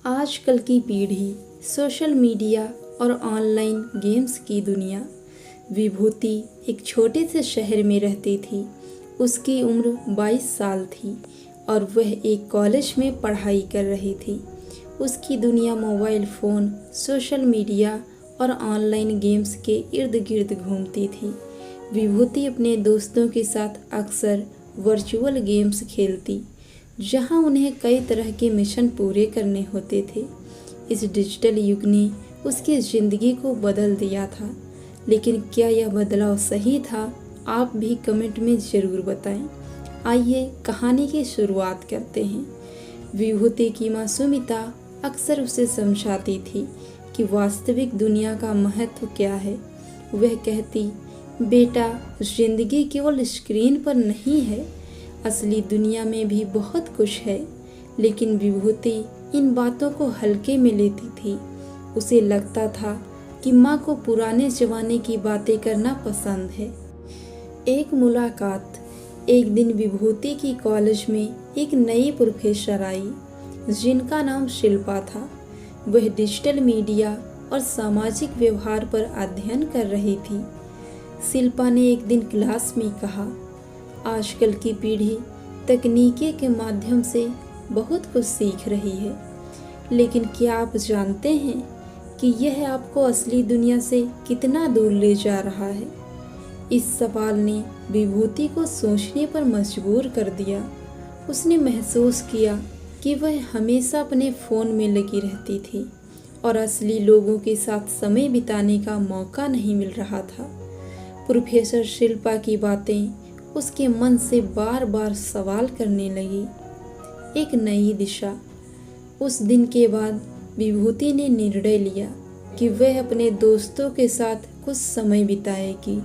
आजकल की पीढ़ी सोशल मीडिया और ऑनलाइन गेम्स की दुनिया। विभूति एक छोटे से शहर में रहती थी। उसकी उम्र 22 साल थी और वह एक कॉलेज में पढ़ाई कर रही थी। उसकी दुनिया मोबाइल फ़ोन, सोशल मीडिया और ऑनलाइन गेम्स के इर्द गिर्द घूमती थी। विभूति अपने दोस्तों के साथ अक्सर वर्चुअल गेम्स खेलती, जहां उन्हें कई तरह के मिशन पूरे करने होते थे। इस डिजिटल युग ने उसकी ज़िंदगी को बदल दिया था, लेकिन क्या यह बदलाव सही था? आप भी कमेंट में ज़रूर बताएं। आइए कहानी की शुरुआत करते हैं। विभूति की माँ सुमिता अक्सर उसे समझाती थी कि वास्तविक दुनिया का महत्व क्या है। वह कहती, बेटा, जिंदगी केवल स्क्रीन पर नहीं है, असली दुनिया में भी बहुत कुछ है। लेकिन विभूति इन बातों को हल्के में लेती थी। उसे लगता था कि माँ को पुराने ज़माने की बातें करना पसंद है। एक मुलाकात। एक दिन विभूति की कॉलेज में एक नई प्रोफेसर आई, जिनका नाम शिल्पा था। वह डिजिटल मीडिया और सामाजिक व्यवहार पर अध्ययन कर रही थी। शिल्पा ने एक दिन क्लास में कहा, आजकल की पीढ़ी तकनीकी के माध्यम से बहुत कुछ सीख रही है, लेकिन क्या आप जानते हैं कि यह आपको असली दुनिया से कितना दूर ले जा रहा है? इस सवाल ने विभूति को सोचने पर मजबूर कर दिया। उसने महसूस किया कि वह हमेशा अपने फ़ोन में लगी रहती थी और असली लोगों के साथ समय बिताने का मौका नहीं मिल रहा था। प्रोफेसर शिल्पा की बातें उसके मन से बार बार सवाल करने लगी। एक नई दिशा। उस दिन के बाद विभूति ने निर्णय लिया कि वह अपने दोस्तों के साथ कुछ समय बिताएगी।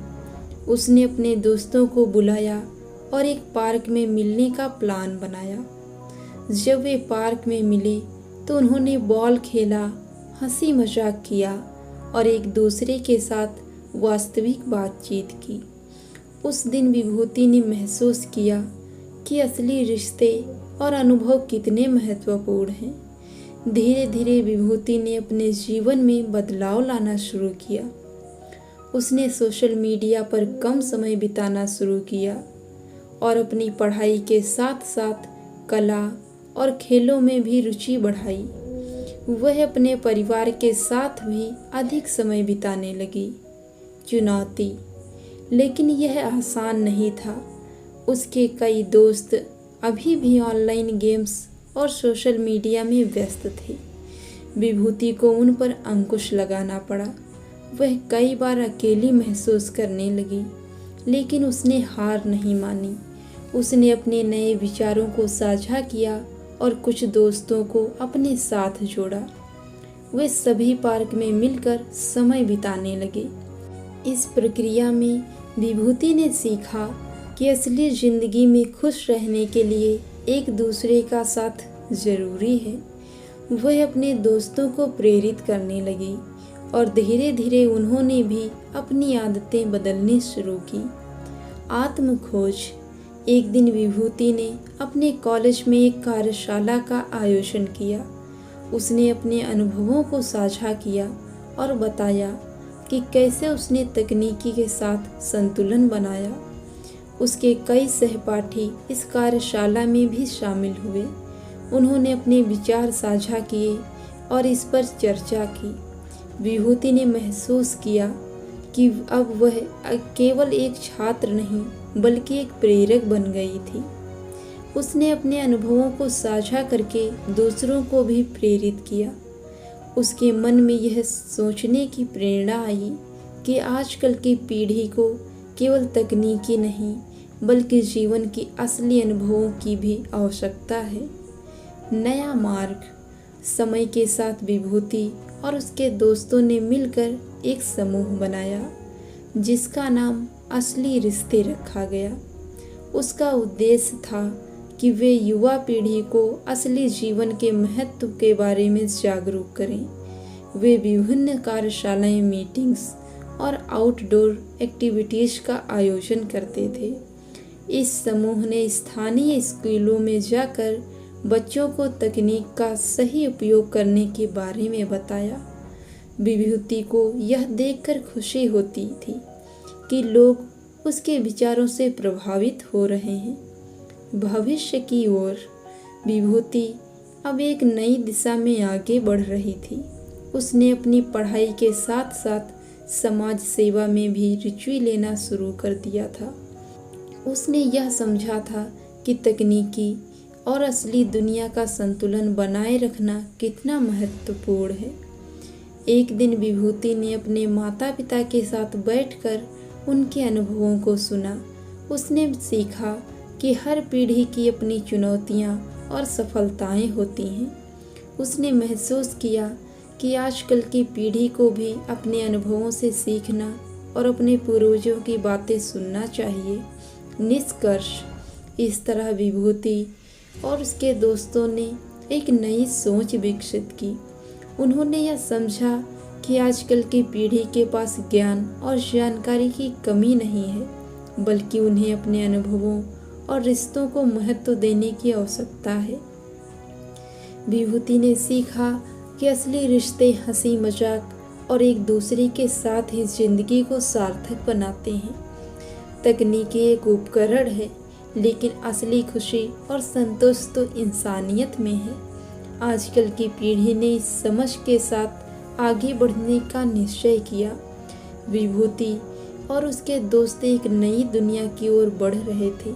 उसने अपने दोस्तों को बुलाया और एक पार्क में मिलने का प्लान बनाया। जब वे पार्क में मिले तो उन्होंने बॉल खेला, हंसी मजाक किया और एक दूसरे के साथ वास्तविक बातचीत की। उस दिन विभूति ने महसूस किया कि असली रिश्ते और अनुभव कितने महत्वपूर्ण हैं। धीरे धीरे विभूति ने अपने जीवन में बदलाव लाना शुरू किया। उसने सोशल मीडिया पर कम समय बिताना शुरू किया और अपनी पढ़ाई के साथ साथ कला और खेलों में भी रुचि बढ़ाई। वह अपने परिवार के साथ भी अधिक समय बिताने लगी। चुनौती। लेकिन यह आसान नहीं था। उसके कई दोस्त अभी भी ऑनलाइन गेम्स और सोशल मीडिया में व्यस्त थे। विभूति को उन पर अंकुश लगाना पड़ा। वह कई बार अकेली महसूस करने लगी, लेकिन उसने हार नहीं मानी। उसने अपने नए विचारों को साझा किया और कुछ दोस्तों को अपने साथ जोड़ा। वे सभी पार्क में मिलकर समय बिताने लगे। इस प्रक्रिया में विभूति ने सीखा कि असली जिंदगी में खुश रहने के लिए एक दूसरे का साथ जरूरी है। वह अपने दोस्तों को प्रेरित करने लगी और धीरे धीरे उन्होंने भी अपनी आदतें बदलनी शुरू की। आत्म खोज। एक दिन विभूति ने अपने कॉलेज में एक कार्यशाला का आयोजन किया। उसने अपने अनुभवों को साझा किया और बताया कि कैसे उसने तकनीकी के साथ संतुलन बनाया। उसके कई सहपाठी इस कार्यशाला में भी शामिल हुए। उन्होंने अपने विचार साझा किए और इस पर चर्चा की। विभूति ने महसूस किया कि अब वह केवल एक छात्र नहीं बल्कि एक प्रेरक बन गई थी। उसने अपने अनुभवों को साझा करके दूसरों को भी प्रेरित किया। उसके मन में यह सोचने की प्रेरणा आई कि आजकल की पीढ़ी को केवल तकनीकी नहीं बल्कि जीवन की असली अनुभवों की भी आवश्यकता है। नया मार्ग। समय के साथ विभूति और उसके दोस्तों ने मिलकर एक समूह बनाया, जिसका नाम असली रिश्ते रखा गया। उसका उद्देश्य था कि वे युवा पीढ़ी को असली जीवन के महत्व के बारे में जागरूक करें। वे विभिन्न कार्यशालाएं, मीटिंग्स और आउटडोर एक्टिविटीज़ का आयोजन करते थे। इस समूह ने स्थानीय स्कूलों में जाकर बच्चों को तकनीक का सही उपयोग करने के बारे में बताया। विभूति को यह देखकर खुशी होती थी कि लोग उसके विचारों से प्रभावित हो रहे हैं। भविष्य की ओर विभूति अब एक नई दिशा में आगे बढ़ रही थी। उसने अपनी पढ़ाई के साथ साथ समाज सेवा में भी रुचि लेना शुरू कर दिया था। उसने यह समझा था कि तकनीकी और असली दुनिया का संतुलन बनाए रखना कितना महत्वपूर्ण है। एक दिन विभूति ने अपने माता पिता के साथ बैठकर उनके अनुभवों को सुना। उसने सीखा कि हर पीढ़ी की अपनी चुनौतियाँ और सफलताएं होती हैं। उसने महसूस किया कि आजकल की पीढ़ी को भी अपने अनुभवों से सीखना और अपने पूर्वजों की बातें सुनना चाहिए। निष्कर्ष, इस तरह विभूति और उसके दोस्तों ने एक नई सोच विकसित की। उन्होंने यह समझा कि आजकल की पीढ़ी के पास ज्ञान और जानकारी की कमी नहीं है, बल्कि उन्हें अपने अनुभवों और रिश्तों को महत्व देने की आवश्यकता है। विभूति ने सीखा कि असली रिश्ते हंसी मजाक और एक दूसरे के साथ ही जिंदगी को सार्थक बनाते हैं। तकनीकी एक उपकरण है, लेकिन असली खुशी और संतोष तो इंसानियत में है। आजकल की पीढ़ी ने इस समझ के साथ आगे बढ़ने का निश्चय किया। विभूति और उसके दोस्त एक नई दुनिया की ओर बढ़ रहे थे,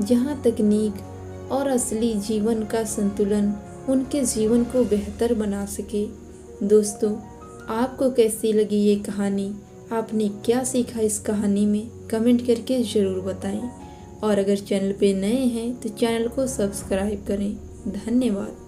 जहां तकनीक और असली जीवन का संतुलन उनके जीवन को बेहतर बना सके। दोस्तों, आपको कैसी लगी ये कहानी? आपने क्या सीखा इस कहानी में? कमेंट करके ज़रूर बताएं। और अगर चैनल पे नए हैं तो चैनल को सब्सक्राइब करें। धन्यवाद।